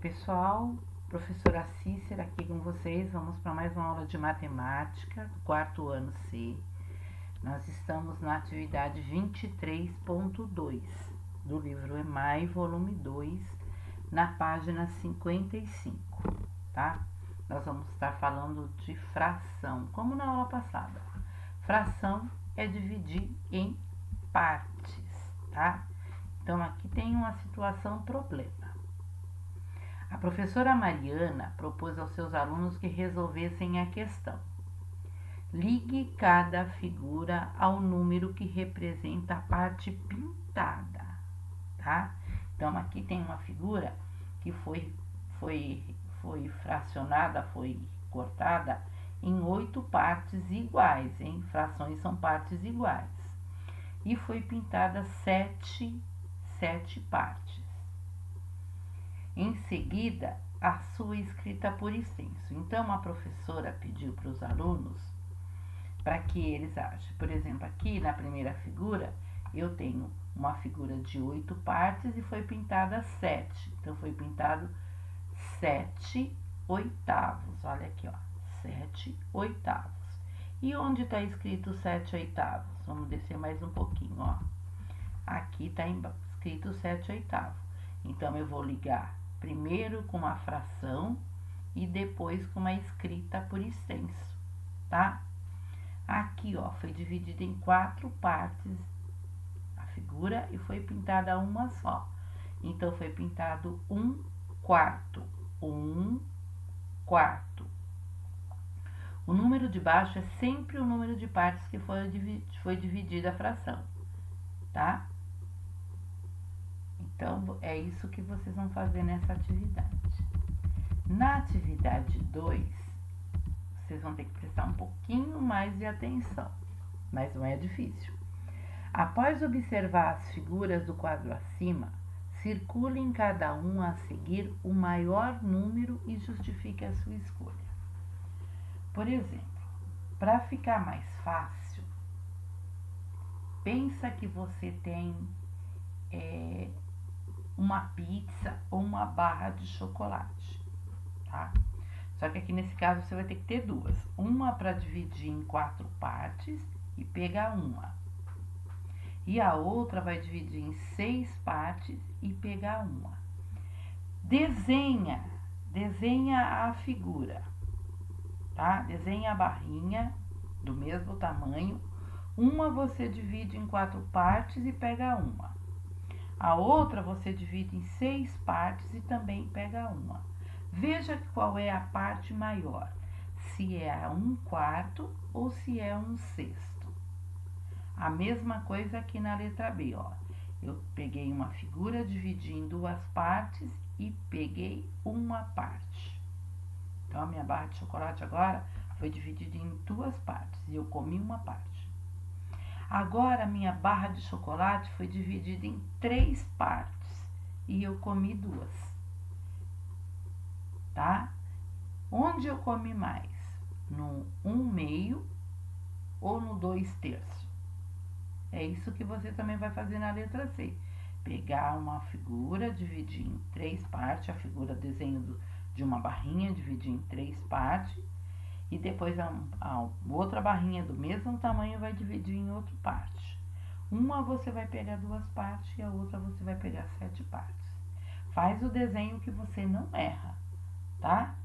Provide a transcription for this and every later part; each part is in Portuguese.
Pessoal, professora Cícera aqui com vocês. Vamos para mais uma aula de matemática do quarto ano C. Nós estamos na atividade 23.2 do livro EMAI, volume 2, na página 55, tá? Nós vamos estar falando de fração, como na aula passada. Fração é dividir em partes, tá? Então, aqui tem uma situação problema. A professora Mariana propôs aos seus alunos que resolvessem a questão. Ligue cada figura ao número que representa a parte pintada, tá? Então, aqui tem uma figura que foi fracionada, foi cortada em 8 partes iguais, hein? Frações são partes iguais. E foi pintada 7 partes. Em seguida, a sua escrita por extenso. Então, a professora pediu para os alunos para que eles achem. Por exemplo, aqui na primeira figura, eu tenho uma figura de 8 partes e foi pintada 7. Então, foi pintado 7 oitavos. Olha aqui, ó, 7 oitavos. E onde está escrito 7 oitavos? Vamos descer mais um pouquinho, ó. Aqui está escrito 7 oitavos. Então, eu vou ligar primeiro com uma fração e depois com uma escrita por extenso, tá? Aqui, ó, foi dividida em 4 partes a figura e foi pintada uma só. Então, foi pintado 1/4. 1/4. O número de baixo é sempre o número de partes que foi dividida a fração, tá? Então, é isso que vocês vão fazer nessa atividade. Na atividade 2, vocês vão ter que prestar um pouquinho mais de atenção, mas não é difícil. Após observar as figuras do quadro acima, circule em cada um a seguir o maior número e justifique a sua escolha. Por exemplo, para ficar mais fácil, pensa que você tem uma pizza ou uma barra de chocolate, tá? Só que aqui nesse caso você vai ter que ter duas. Uma para dividir em 4 partes e pegar uma. E a outra vai dividir em 6 partes e pegar uma. Desenha a figura, tá? Desenha a barrinha do mesmo tamanho. Uma você divide em 4 partes e pega uma. A outra você divide em 6 partes e também pega uma. Veja qual é a parte maior, se é a 1/4 ou se é 1/6. A mesma coisa aqui na letra B, ó. Eu peguei uma figura, dividi em 2 partes e peguei uma parte. Então, a minha barra de chocolate agora foi dividida em 2 partes e eu comi uma parte. Agora, a minha barra de chocolate foi dividida em 3 partes e eu comi 2, tá? Onde eu comi mais? No 1/2 ou no 2/3? É isso que você também vai fazer na letra C. Pegar uma figura, dividir em 3 partes, a figura desenho de uma barrinha, dividir em 3 partes. E depois a outra barrinha do mesmo tamanho vai dividir em outra parte. Uma você vai pegar 2 partes e a outra você vai pegar 7 partes. Faz o desenho que você não erra, tá?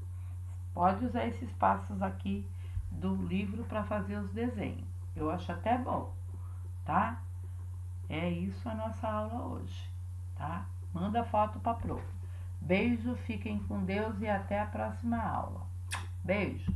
Pode usar esses passos aqui do livro para fazer os desenhos. Eu acho até bom, tá? É isso a nossa aula hoje, tá? Manda foto para a prof. Beijo, fiquem com Deus e até a próxima aula. Beijo!